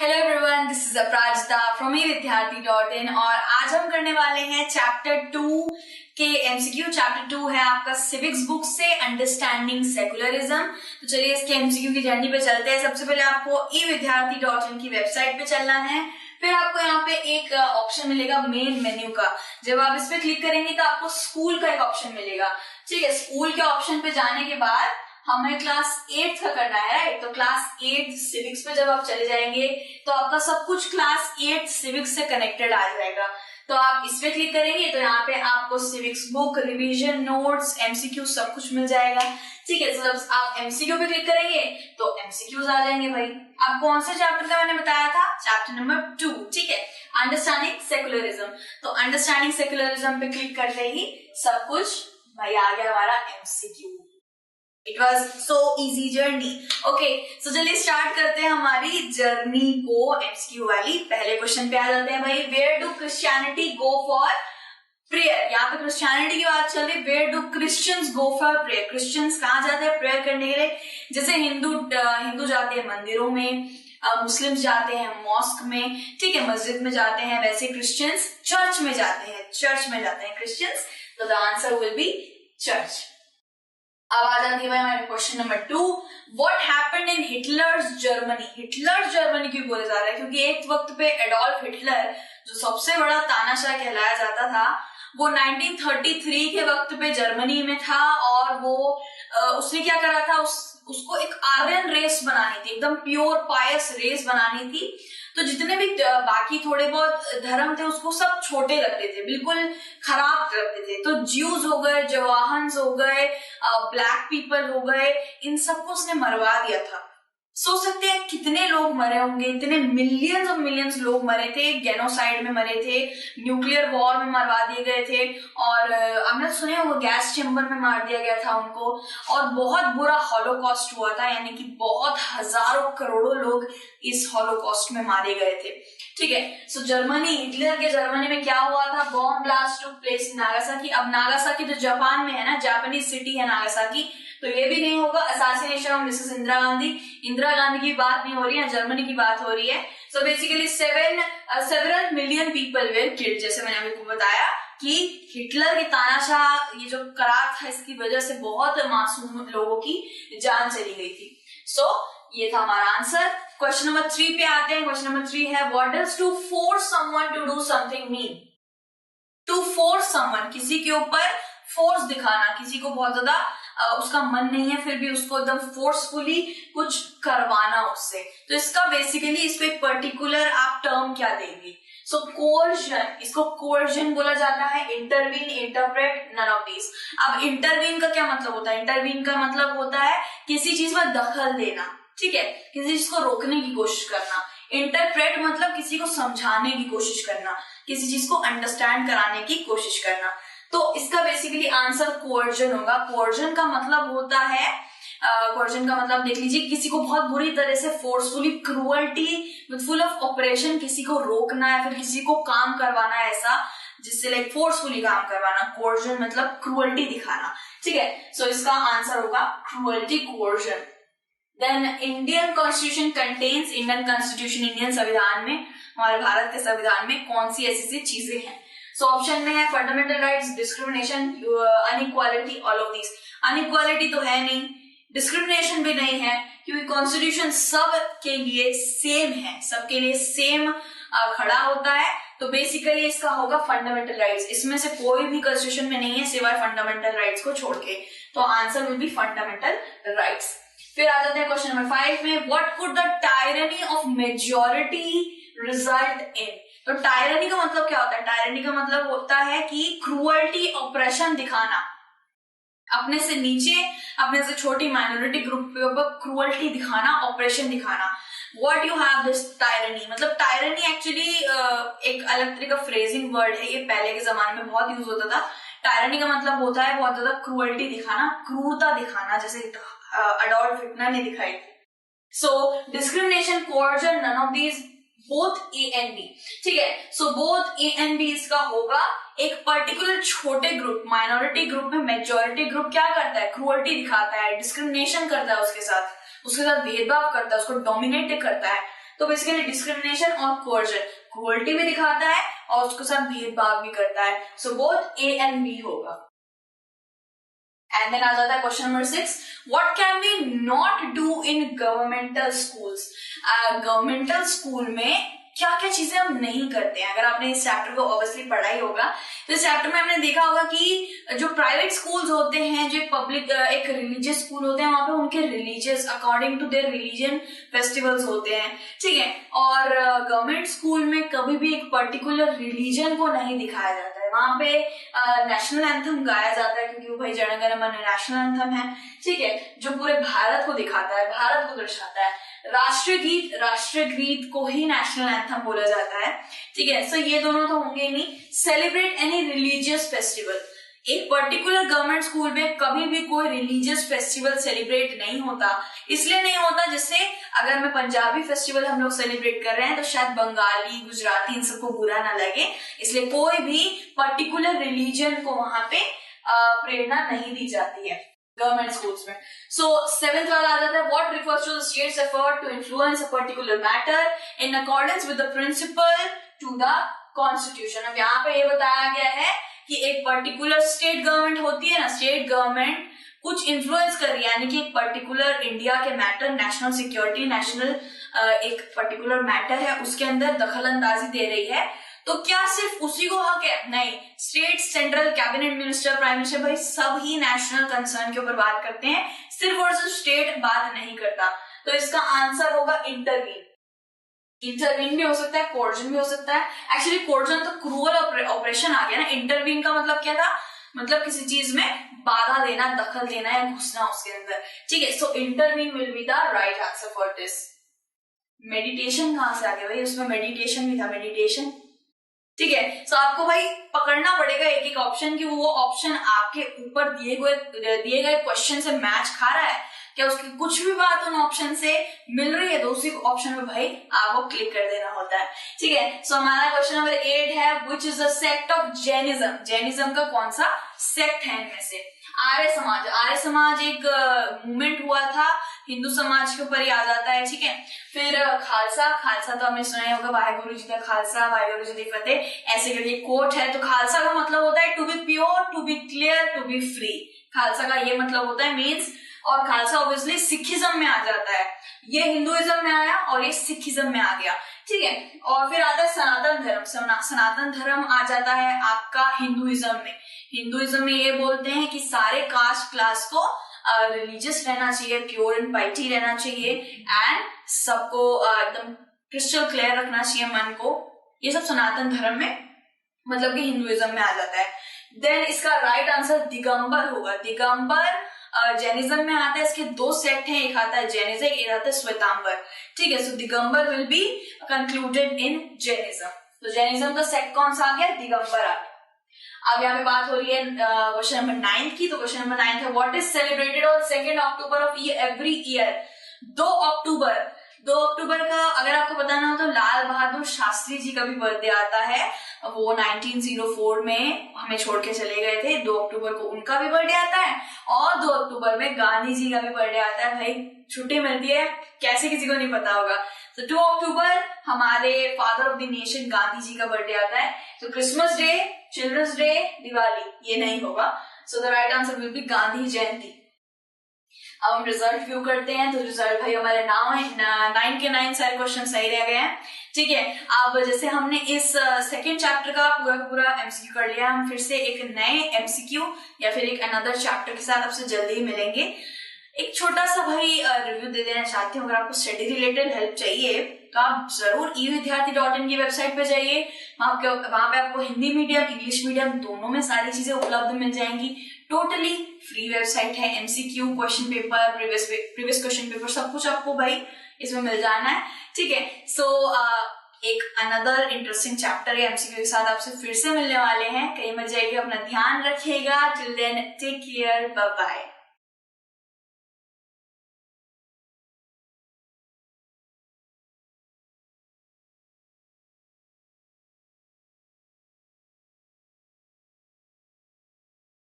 Hello everyone, this is Aparajita from evidyarthi.in और आज हम करने वाले हैं चैप्टर 2 के एमसीक्यू। चैप्टर 2 है आपका सिविक्स बुक से अंडरस्टैंडिंग सेकुलरिज्म। तो चलिए इसके एमसीक्यू की जर्नी पे चलते हैं। सबसे पहले आपको evidyarthi.in की वेबसाइट पे चलना है। फिर आपको यहाँ पे एक ऑप्शन मिलेगा मेन मेन्यू का। जब आप इस पे क्लिक करेंगे तो आपको स्कूल का एक ऑप्शन मिलेगा। ठीक है, स्कूल के ऑप्शन पे जाने के बाद हमें क्लास 8 का करना है, राइट। तो क्लास 8 सिविक्स पे जब आप चले जाएंगे तो आपका सब कुछ क्लास 8 सिविक्स से कनेक्टेड आ जाएगा। तो आप इस पे क्लिक करेंगे तो यहाँ पे आपको civics book, revision notes, MCQ सब कुछ मिल जाएगा। ठीक है, जब आप एमसीक्यू पे क्लिक करेंगे तो एमसीक्यूज आ जाएंगे। भाई आप कौन से चैप्टर का मैंने बताया था? Chapter number 2। ठीक है, अंडरस्टैंडिंग सेकुलरिज्म। तो अंडरस्टैंडिंग सेकुलरिज्म पे क्लिक करते ही सब कुछ भाई आ गया हमारा MCQ. It was so easy journey. Okay, so चलिए स्टार्ट करते हैं हमारी जर्नी को एमसीक्यू वाली। पहले क्वेश्चन पे आ जाते हैं भाई, where do Christianity go for prayer. यहाँ पे क्रिश्चियनिटी की बात चल रही। Where do Christians go for prayer. Christians कहाँ जाते हैं प्रेयर करने के लिए? जैसे हिंदू जाते हैं मंदिरों में, मुस्लिम्स जाते हैं मॉस्क में, ठीक है, मस्जिद में जाते हैं, वैसे क्रिश्चियंस चर्च में जाते हैं क्रिश्चियंस। तो the answer will B church. अब आ जाती है भाई हमारे question number 2। What happened in Hitler's Germany. Hitler's Germany क्यों बोले जा रहा है? क्योंकि एक वक्त पे एडोल्फ हिटलर, जो सबसे बड़ा तानाशाह कहलाया जाता था, वो 1933 के वक्त पे जर्मनी में था और वो उसने क्या करा था, उसको एक आर्यन रेस बनानी थी, एकदम प्योर पायस रेस बनानी थी। तो जितने भी बाकी थोड़े बहुत धर्म थे उसको सब छोटे रखते थे, बिल्कुल खराब रखते थे। तो ज्यूज हो गए, जवाहन्स हो गए, ब्लैक पीपल हो गए, इन सबको उसने मरवा दिया था। सोच सकते हैं कितने लोग मरे होंगे, इतने मिलियंस ऑफ मिलियंस लोग मरे थे, गेनोसाइड में मरे थे, न्यूक्लियर वॉर में मरवा दिए गए थे, और हमने सुने होंगे गैस चेम्बर में मार दिया गया था उनको, और बहुत बुरा हॉलोकॉस्ट हुआ था, यानी कि बहुत हजारों करोड़ों लोग इस हॉलोकॉस्ट में मारे गए थे। ठीक है, सो जर्मनी, हिटलर के जर्मनी में क्या हुआ था? Bomb blast took place in Nagasaki. अब नागासाकी जो जापान में है ना, जापानीज सिटी है नागासाकी, तो ये भी नहीं होगा। Assassination of Mrs Indira Gandhi की बात नहीं हो रही है, जर्मनी की बात हो रही है। So basically several million people where killed. जैसे मैंने आपको बताया कि हिटलर की तानाशाह ये जो करार था, इसकी वजह से बहुत मासूम लोगों की जान चली गई थी। सो ये था हमारा आंसर। क्वेश्चन नंबर 3 पे आते हैं। क्वेश्चन नंबर 3 है, what does to force someone to do something mean. To force someone, किसी के ऊपर फोर्स दिखाना, किसी को बहुत ज्यादा उसका मन नहीं है फिर भी उसको एकदम फोर्सफुली कुछ करवाना उससे। तो इसका बेसिकली इसको एक पर्टिकुलर आप टर्म क्या देंगे? सो कोर्जन, इसको कोर्जन बोला जाता है। Intervene, interpret, none of these. अब इंटरवीन का क्या मतलब होता है? इंटरवीन का मतलब होता है किसी चीज में दखल देना, ठीक है, किसी चीज को रोकने की कोशिश करना। इंटरप्रेट मतलब किसी को समझाने की कोशिश करना, किसी चीज को अंडरस्टैंड कराने की कोशिश करना। तो इसका बेसिकली आंसर कोर्जन होगा। कोर्जन का मतलब होता है, कोर्जन का मतलब देख लीजिए, किसी को बहुत बुरी तरह से forcefully, cruelty with full of operation किसी को रोकना है, फिर किसी को काम करवाना है ऐसा जिससे लाइक फोर्सफुली काम करवाना। कोर्जन मतलब क्रूअल्टी दिखाना, ठीक है। सो इसका आंसर होगा cruelty, coercion. Then Indian constitution contains, Indian constitution, Indian संविधान में, हमारे भारत के संविधान में कौन सी ऐसी चीजें हैं? सो ऑप्शन में है fundamental rights, discrimination, inequality, all of this. Inequality तो है नहीं, डिस्क्रिमिनेशन भी नहीं है, क्योंकि कॉन्स्टिट्यूशन सब के लिए सेम है, सबके लिए सेम खड़ा होता है। तो बेसिकली इसका होगा फंडामेंटल राइट्स। इसमें से कोई भी कॉन्स्टिट्यूशन में नहीं है सिवाय फंडामेंटल राइट्स को छोड़ के। तो answer will B fundamental rights. फिर आ जाते हैं क्वेश्चन नंबर 5 में, what could the tyranny of majority result in. तो टायरनी का मतलब क्या होता है? टायरनी का मतलब होता है कि क्रूअल्टी, ऑपरेशन दिखाना, अपने से नीचे, अपने से छोटी माइनॉरिटी ग्रुप के ऊपर क्रूअल्टी दिखाना, ऑपरेशन दिखाना। What you have this tyranny, मतलब टायरनी एक्चुअली एक अलग तरह का फ्रेजिंग वर्ड है, ये पहले के जमाने में बहुत यूज होता था। टायरनी का मतलब होता है बहुत ज्यादा क्रूअल्टी दिखाना, क्रूरता दिखाना, जैसे अडोल्फ हिटलर ने दिखाई थी। So discrimination, coercion, none of these, both A and B, ठीक है। So both A and B इसका होगा। एक पर्टिकुलर छोटे ग्रुप, माइनॉरिटी ग्रुप में मेजॉरिटी ग्रुप क्या करता है? क्रूअल्टी दिखाता है, डिस्क्रिमिनेशन करता है, उसके साथ भेदभाव करता है, उसको डोमिनेट करता है। तो बेसिकली डिस्क्रिमिनेशन और कोर्जन, क्रुएल्टी भी दिखाता है और उसके साथ भेदभाव भी करता है। So both A and B होगा। एंड देन आ जाता है question number 6, what can we not do in governmental schools. Governmental school में क्या क्या चीजें हम नहीं करते हैं। अगर आपने इस चैप्टर को ऑब्वियसली पढ़ा ही होगा तो इस चैप्टर में हमने देखा होगा कि जो प्राइवेट स्कूल्स होते हैं, जो पब्लिक एक रिलीजियस स्कूल होते हैं, वहां पे उनके religious according to their religion festivals होते हैं, ठीक है। और गवर्नमेंट स्कूल में कभी भी एक पर्टिकुलर रिलीजन को नहीं दिखाया जाता है। वहां पे नेशनल एंथम गाया जाता है क्योंकि वो भाई जन गण मन नेशनल एंथम है, ठीक है, जो पूरे भारत को दिखाता है, भारत को दर्शाता है। राष्ट्रगीत को ही नेशनल एंथम बोला जाता है, ठीक है। सो ये दोनों तो होंगे नहीं। सेलिब्रेट एनी रिलीजियस फेस्टिवल, एक पर्टिकुलर गवर्नमेंट स्कूल में कभी भी कोई रिलीजियस फेस्टिवल सेलिब्रेट नहीं होता। इसलिए नहीं होता, जैसे अगर मैं पंजाबी फेस्टिवल हम लोग सेलिब्रेट कर रहे हैं तो शायद बंगाली, गुजराती इन सबको बुरा ना लगे, इसलिए कोई भी पर्टिकुलर रिलीजन को वहां पे प्रेरणा नहीं दी जाती है गवर्नमेंट स्कूल्स में। सो 7th वाला आ जाता है, what refers to the state's effort to influence a particular matter in accordance with the principle to the constitution. अब यहाँ पे ये बताया गया है कि एक पर्टिकुलर स्टेट गवर्नमेंट होती है ना, स्टेट गवर्नमेंट कुछ इन्फ्लुएंस कर रही है, यानी कि एक पर्टिकुलर इंडिया के मैटर, नेशनल सिक्योरिटी, नेशनल एक पर्टिकुलर मैटर है, उसके अंदर दखल अंदाजी दे रही है, तो क्या सिर्फ उसी को हक है? नहीं, state, central, cabinet minister, prime minister, भाई सब ही नेशनल कंसर्न के ऊपर बात करते हैं, सिर्फ और सिर्फ स्टेट बात नहीं करता। तो इसका आंसर होगा इंटरवीन। इंटरवीन भी हो सकता है, कोर्जन भी हो सकता है। एक्चुअली कोर्जन तो क्रूअल ऑपरेशन आ गया ना, इंटरवीन का मतलब क्या था? मतलब किसी चीज में बाधा देना, दखल देना या घुसना उसके अंदर, ठीक है। So intervene will be the right answer for this. Meditation कहां से आ गया भाई? उसमें मेडिटेशन भी था, मेडिटेशन, ठीक है। सो आपको भाई पकड़ना पड़ेगा एक एक ऑप्शन की वो ऑप्शन आपके ऊपर दिए गए क्वेश्चन से मैच खा रहा है क्या, उसकी कुछ भी बात उन ऑप्शन से मिल रही है तो उसी ऑप्शन में भाई आपको क्लिक कर देना होता है, ठीक है। सो हमारा क्वेश्चन नंबर 8 है, which is the sect of Jainism. Jainism का कौन सा सेक्ट है इनमें से? आर्य समाज। आर्य समाज एक मूवमेंट हुआ था, हिंदू समाज के ऊपर ही आ जाता है, ठीक है। फिर खालसा। खालसा तो हमने सुना ही होगा, वाहेगुरु जी का खालसा वाहेगुरु जी की फतेह, ऐसे करके कोट है। तो खालसा का मतलब होता है to be pure, to be clear, to be free. Khalsa का ये मतलब होता है, मीन्स। और खालसा ऑब्वियसली सिखिज्म में आ जाता है, ये हिंदुइज्म में आया और ये सिखिज्म में आ गया, ठीक है। और फिर आता है सनातन धर्म। सनातन धर्म आ जाता है आपका हिंदुइज्म में। हिंदुइज्म में ये बोलते हैं कि सारे कास्ट क्लास को रिलीजियस रहना चाहिए, प्योर एंड पाइटी रहना चाहिए, एंड सबको एकदम क्रिस्टल क्लियर रखना चाहिए मन को। ये सब सनातन धर्म में मतलब कि हिंदुइज्म में आ जाता है। देन इसका राइट आंसर दिगंबर होगा। दिगंबर जैनिज्म में आता है, इसके दो सेक्ट हैं, एक आता है जैनिज्म, एक आता है श्वेतांबर, ठीक है। So Digambar will be concluded in Jainism. तो जैनिज्म का सेक्ट कौन सा आ गया? दिगंबर आ गया। अब यहाँ पे बात हो रही है क्वेश्चन नंबर 9 की। तो क्वेश्चन नंबर 9 है, what is celebrated on 2 October of every year. 2 अक्टूबर का अगर आपको बताना हो तो लाल बहादुर शास्त्री जी का भी बर्थडे आता है। वो 1904 में हमें छोड़ के चले गए थे। 2 अक्टूबर को उनका भी बर्थडे आता है और 2 अक्टूबर में गांधी जी का भी बर्थडे आता है। भाई छुट्टी मिलती है, कैसे किसी को नहीं पता होगा। तो 2 अक्टूबर हमारे father of the nation Gandhi ji का बर्थडे आता है। तो Christmas day, children's day, Diwali ये नहीं होगा। So the right answer will be Gandhi Jayanti. अब हम रिजल्ट व्यू करते हैं। तो रिजल्ट भाई हमारे 9 के 9 सारे क्वेश्चन सही रह गए हैं, ठीक है। अब जैसे हमने इस सेकेंड चैप्टर का पूरा एमसीक्यू कर लिया, हम फिर से एक नए एमसीक्यू या फिर एक अनदर चैप्टर के साथ आपसे जल्दी ही मिलेंगे। एक छोटा सा भाई रिव्यू दे देना चाहती हूँ, अगर आपको स्टडी रिलेटेड हेल्प चाहिए तो आप जरूर evidyarthi.in की वेबसाइट पे जाइए। वहां पे आपको हिंदी मीडियम, इंग्लिश मीडियम दोनों में सारी चीजें उपलब्ध मिल जाएंगी। टोटली फ्री वेबसाइट है। MCQ, question paper, previous question paper सब कुछ आपको भाई इसमें मिल जाना है, ठीक है। सो एक अनदर इंटरेस्टिंग चैप्टर है एमसीक्यू के साथ आपसे फिर से मिलने वाले हैं। कहीं मत जाइए, अपना ध्यान रखिएगा। Till then take care, bye bye.